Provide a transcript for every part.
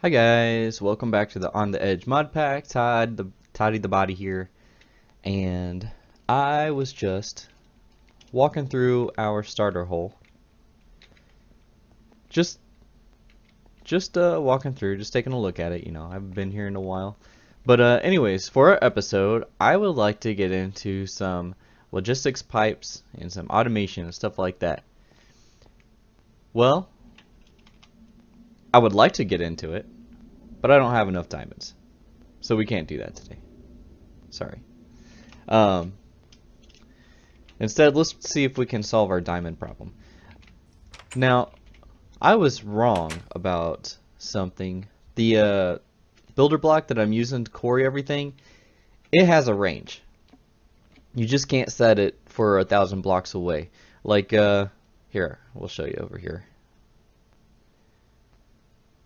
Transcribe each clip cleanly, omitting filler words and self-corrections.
Hi guys, welcome back to the On the Edge mod pack. Toddy the body here, and I was just walking through our starter hole. Just walking through, just taking a look at it. You know, I haven't been here in a while. But anyways, for our episode, I would like to get into some logistics pipes and some automation and stuff like that. Well, I would like to get into it, but I don't have enough diamonds, so we can't do that today. Sorry. Instead, let's see if we can solve our diamond problem. Now, I was wrong about something. The builder block that I'm using to quarry everything, it has a range. You just can't set it for 1,000 blocks away. Like, here, we'll show you over here.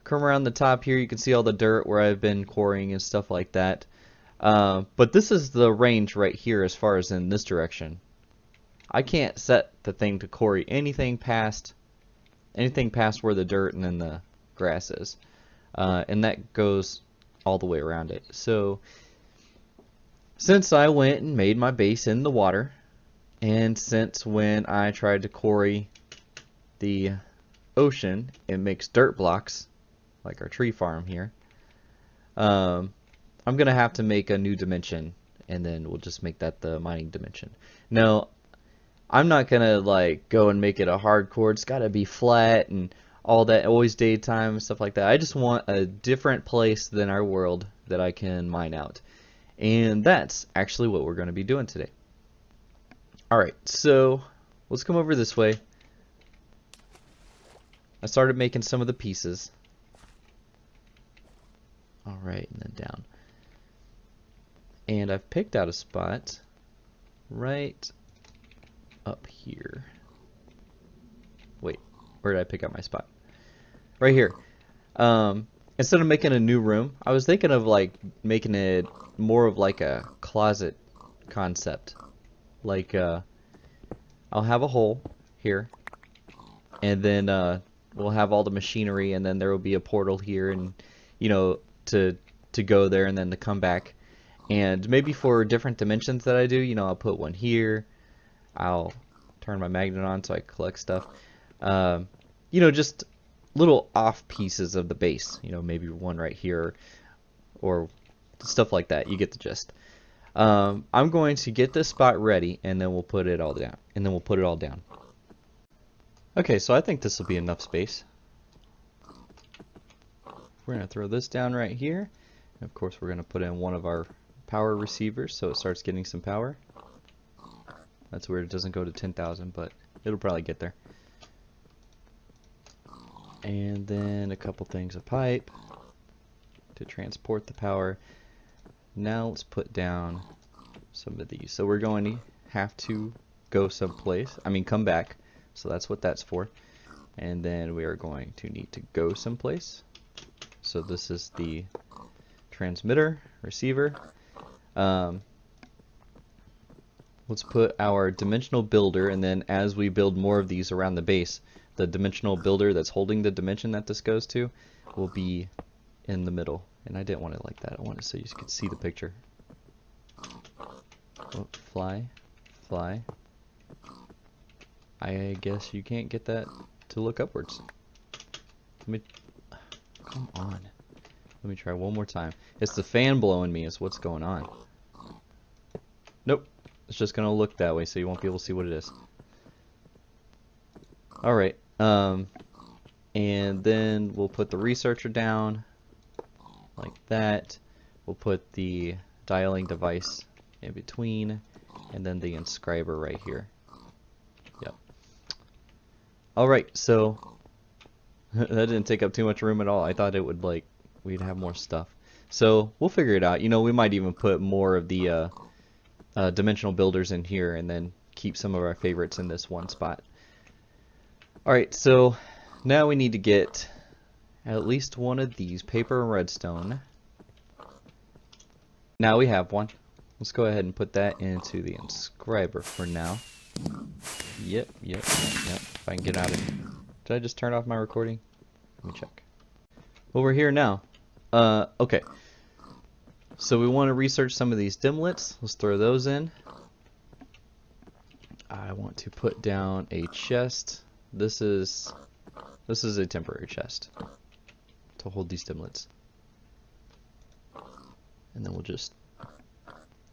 Come around the top here, you can see all the dirt where I've been quarrying and stuff like that. But this is the range right here as far as in this direction. I can't set the thing to quarry anything past where the dirt and then the grass is. And that goes all the way around it. So since I went and made my base in the water, and since when I tried to quarry the ocean, it makes dirt blocks like our tree farm here, I'm gonna have to make a new dimension, and then we'll just make that the mining dimension. Now, I'm not gonna like go and make it a hardcore, it's gotta be flat and all that, always daytime and stuff like that. I just want a different place than our world that I can mine out. And that's actually what we're gonna be doing today. Alright, so let's come over this way. I started making some of the pieces. Alright, and then down. And I've picked out a spot right up here. Wait, where did I pick out my spot? Right here. Instead of making a new room, I was thinking of like making it more of like a closet concept. Like I'll have a hole here, and then we'll have all the machinery, and then there will be a portal here, and you know, to go there and then to come back. And maybe for different dimensions that I do, you know, I'll put one here. I'll turn my magnet on so I collect stuff. You know, just little off pieces of the base. You know, maybe one right here or stuff like that. You get the gist. I'm going to get this spot ready, and then we'll put it all down. Okay, so I think this will be enough space. We're going to throw this down right here. And of course, we're going to put in one of our power receivers so it starts getting some power. That's weird, it doesn't go to 10,000, but it'll probably get there. And then a couple things of pipe to transport the power. Now let's put down some of these. So we're going to have to go someplace. I mean, come back. So that's what that's for. And then we are going to need to go someplace. So this is the transmitter, receiver. Let's put our dimensional builder, and then as we build more of these around the base, the dimensional builder that's holding the dimension that this goes to will be in the middle. And I didn't want it like that. I wanted it so you could see the picture. Oh, fly, fly. I guess you can't get that to look upwards. Come on. Let me try one more time. It's the fan blowing me is what's going on. Nope. It's just going to look that way so you won't be able to see what it is. Alright. And then we'll put the researcher down like that. We'll put the dialing device in between, and then the inscriber right here. Yep. Alright, so that didn't take up too much room at all. I thought it would, like, we'd have more stuff. So we'll figure it out. You know, we might even put more of the dimensional builders in here, and then keep some of our favorites in this one spot. Alright, so now we need to get at least one of these, paper and redstone. Now we have one. Let's go ahead and put that into the inscriber for now. Yep. If I can get out of here. Did I just turn off my recording? Let me check. Well, we're here now. Okay. So we want to research some of these dimlets. Let's throw those in. I want to put down a chest. This is a temporary chest to hold these dimlets. And then we'll just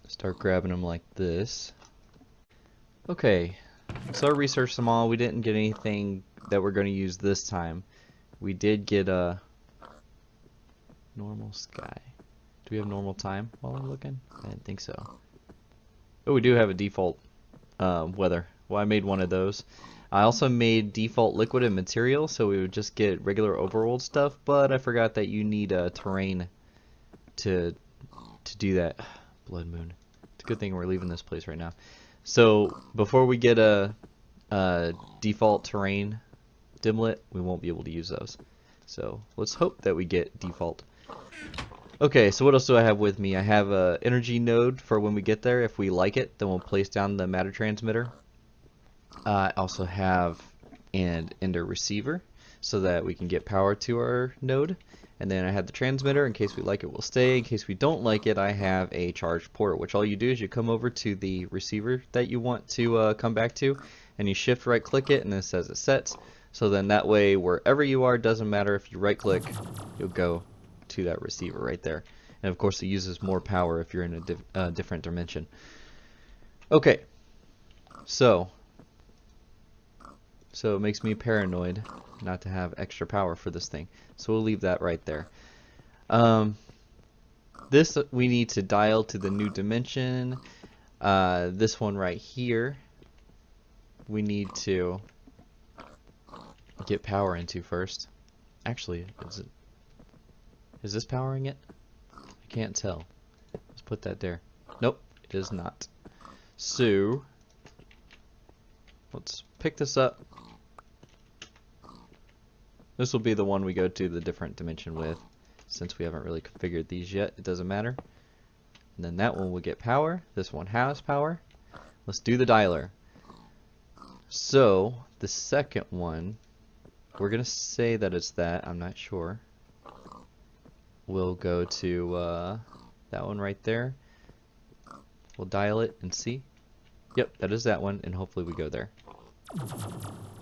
start grabbing them like this. Okay, so I researched them all. We didn't get anything that we're going to use this time. We did get a normal sky. Do we have normal time while I'm looking? I didn't think so. Oh, we do have a default weather. Well, I made one of those. I also made default liquid and material, so we would just get regular overworld stuff, but I forgot that you need a terrain to do that. Blood moon. It's a good thing we're leaving this place right now. So before we get a default terrain dimlet, we won't be able to use those. So let's hope that we get default. Okay, so what else do I have with me? I have a energy node for when we get there. If we like it, then we'll place down the matter transmitter. I also have an ender receiver so that we can get power to our node. And then I have the transmitter. In case we like it, we'll stay. In case we don't like it, I have a charged portal, which all you do is you come over to the receiver that you want to come back to, and you shift right click it, and it says it sets. So then that way, wherever you are, doesn't matter if you right click, you'll go to that receiver right there. And of course, it uses more power if you're in a different dimension. Okay, so it makes me paranoid not to have extra power for this thing. So we'll leave that right there. This we need to dial to the new dimension. This one right here, we need to get power into first. Actually, is this powering it? I can't tell. Let's put that there. Nope, it is not. So let's pick this up. This will be the one we go to the different dimension with, since we haven't really configured these yet. It doesn't matter. And then that one will get power. This one has power. Let's do the dialer. So the second one, we're gonna say that it's that. I'm not sure. We'll go to that one right there. We'll dial it and see. Yep, that is that one, and hopefully we go there.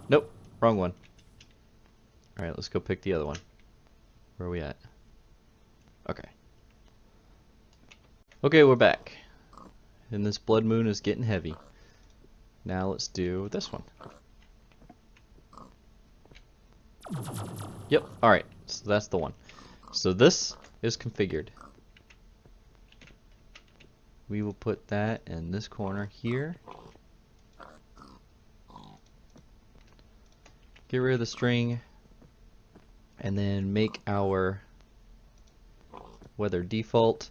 Nope, wrong one. Alright, let's go pick the other one. Where are we at? Okay. Okay, we're back. And this blood moon is getting heavy. Now let's do this one. Yep, alright, so that's the one. So this is configured. We will put that in this corner here. Get rid of the string. And then make our weather default.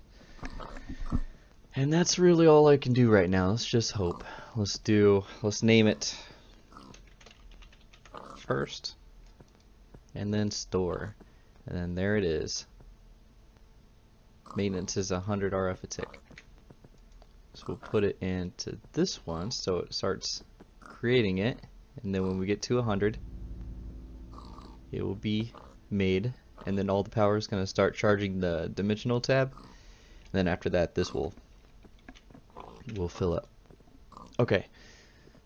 And that's really all I can do right now. Let's just hope. Let's name it first. And then store. And then there it is. Maintenance is 100 RF a tick. So we'll put it into this one so it starts creating it. And then when we get to 100, it will be made, and then all the power is going to start charging the dimensional tab. And then after that, this will fill up. Okay,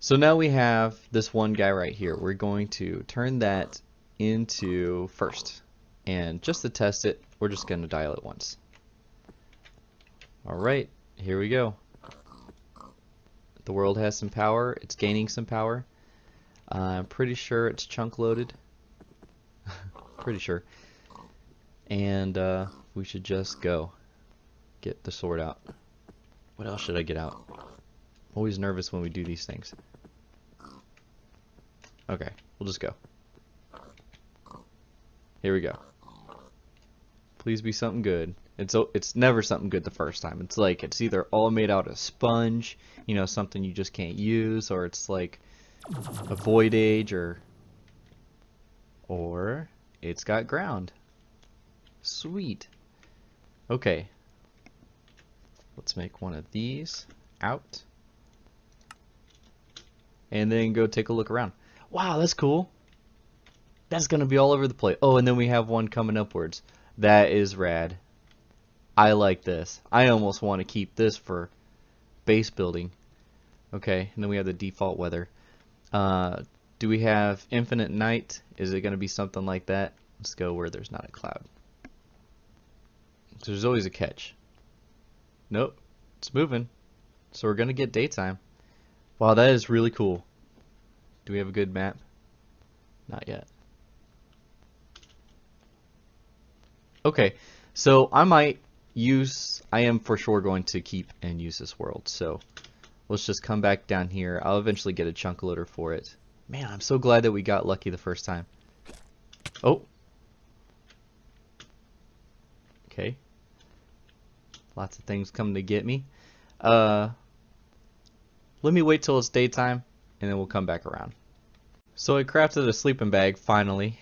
so now we have this one guy right here. We're going to turn that into first, and just to test it, we're just going to dial it once. Alright, here we go. The world has some power. It's gaining some power. I'm pretty sure it's chunk loaded. Pretty sure. And we should just go get the sword out. What else should I get out? I'm always nervous when we do these things. Okay, we'll just go. Here we go. Please be something good. It's never something good the first time. It's like it's either all made out of sponge, you know, something you just can't use, or it's like a void age, or it's got ground. Sweet. Okay. Let's make one of these out. And then go take a look around. Wow, that's cool. That's gonna be all over the place. Oh, and then we have one coming upwards. That is rad. I like this. I almost want to keep this for base building. Okay, and then we have the default weather. Do we have infinite night? Is it going to be something like that? Let's go where there's not a cloud. So there's always a catch. Nope, it's moving. So we're going to get daytime. Wow, that is really cool. Do we have a good map? Not yet. Okay, so I am for sure going to keep and use this world. So let's just come back down here. I'll eventually get a chunk loader for it. Man, I'm so glad that we got lucky the first time. Oh. Okay. Lots of things coming to get me. Let me wait till it's daytime, and then we'll come back around. So I crafted a sleeping bag, finally.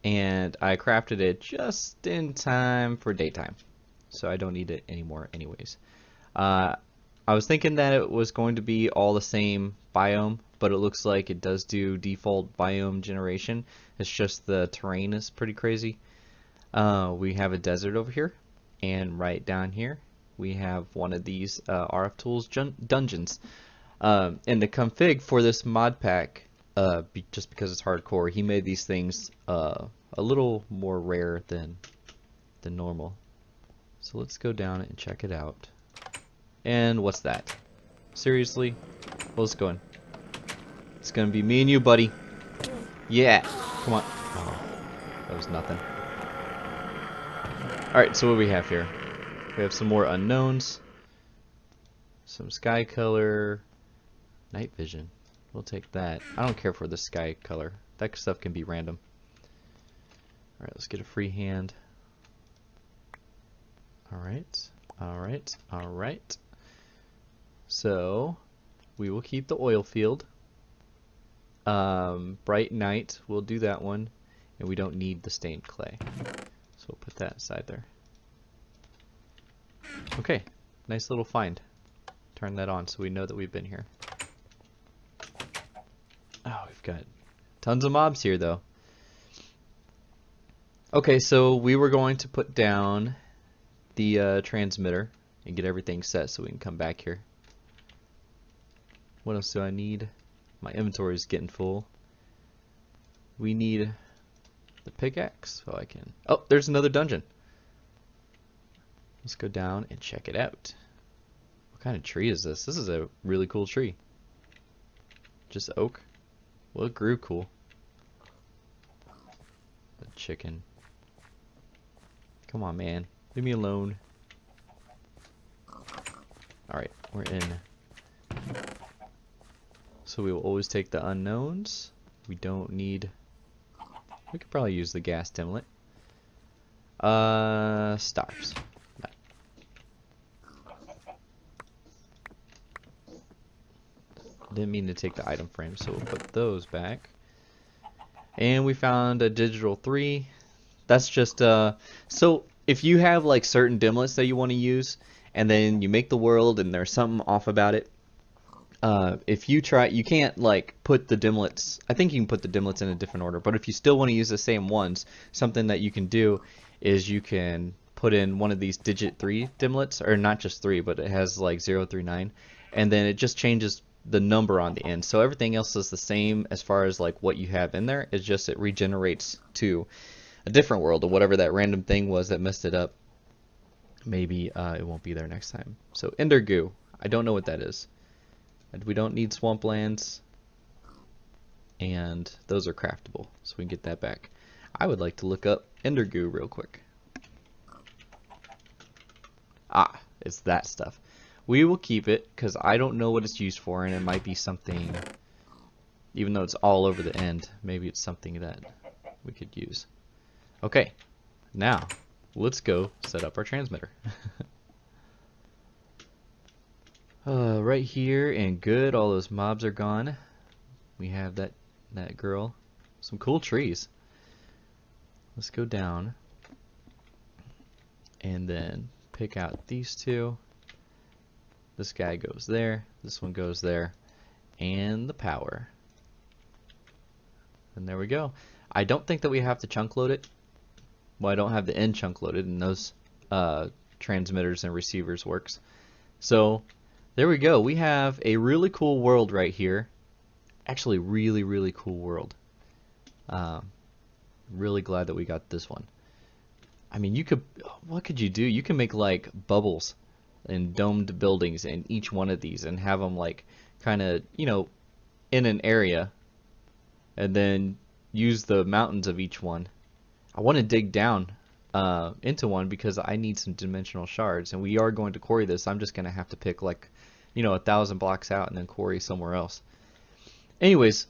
And I crafted it just in time for daytime. So I don't need it anymore anyways. I was thinking that it was going to be all the same biome, but it looks like it does do default biome generation. It's just the terrain is pretty crazy. We have a desert over here, and right down here we have one of these Rftools dungeons. And the config for this mod pack, just because it's hardcore, he made these things a little more rare than normal. So let's go down and check it out. And what's that? Seriously? Well, let's go in. It's gonna be me and you, buddy. Yeah. Come on. Oh, that was nothing. Alright, so what do we have here? We have some more unknowns. Some sky color. Night vision. We'll take that. I don't care for the sky color. That stuff can be random. Alright, let's get a free hand. Alright, alright, alright. So, we will keep the oil field. Bright night, we'll do that one. And we don't need the stained clay. So we'll put that aside there. Okay, nice little find. Turn that on so we know that we've been here. Oh, we've got tons of mobs here though. Okay, so we were going to put down the transmitter and get everything set so we can come back here. What else do I need? My inventory is getting full. We need the pickaxe so I can... Oh, there's another dungeon. Let's go down and check it out. What kind of tree is this? This is a really cool tree. Just oak. Well, it grew cool. The chicken. Come on, man. Leave me alone. Alright, we're in. So we will always take the unknowns. We don't need... We could probably use the gas dimlet. Stars. No. Didn't mean to take the item frame, so we'll put those back. And we found a digital 3. That's just so if you have like certain dimlets that you want to use, and then you make the world and there's something off about it, if you try, you can't like put the dimlets. I think you can put the dimlets in a different order, but if you still want to use the same ones, something that you can do is you can put in one of these digit 3 dimlets, or not just 3, but it has like 0 through 9, and then it just changes the number on the end. So everything else is the same as far as like what you have in there. It's just it regenerates to a different world, or whatever that random thing was that messed it up. Maybe it won't be there next time. So ender goo, I don't know what that is. And we don't need swamplands, and those are craftable, so we can get that back. I would like to look up ender goo real quick. Ah, it's that stuff. We will keep it because I don't know what it's used for, and it might be something, even though it's all over the end, maybe it's something that we could use. Okay, now let's go set up our transmitter. Right here, and good, all those mobs are gone. We have that girl. Some cool trees. Let's go down and then pick out these two. This guy goes there, this one goes there, and the power. And there we go. I don't think that we have to chunk load it. well, I don't have the end chunk loaded, and those transmitters and receivers works. So there we go. We have a really cool world right here. Actually, really cool world. Really glad that we got this one. I mean, you could, what could you do? You can make like bubbles and domed buildings in each one of these and have them like kind of, you know, in an area, and then use the mountains of each one. I want to dig down into one because I need some dimensional shards, and we are going to quarry this. I'm just going to have to pick like, you know, 1,000 blocks out and then quarry somewhere else. Anyways,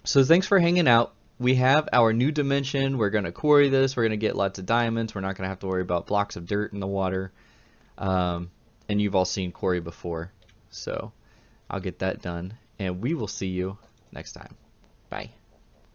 so thanks for hanging out. We have our new dimension. We're going to quarry this. We're going to get lots of diamonds. We're not going to have to worry about blocks of dirt in the water. And you've all seen quarry before. So I'll get that done. And we will see you next time. Bye.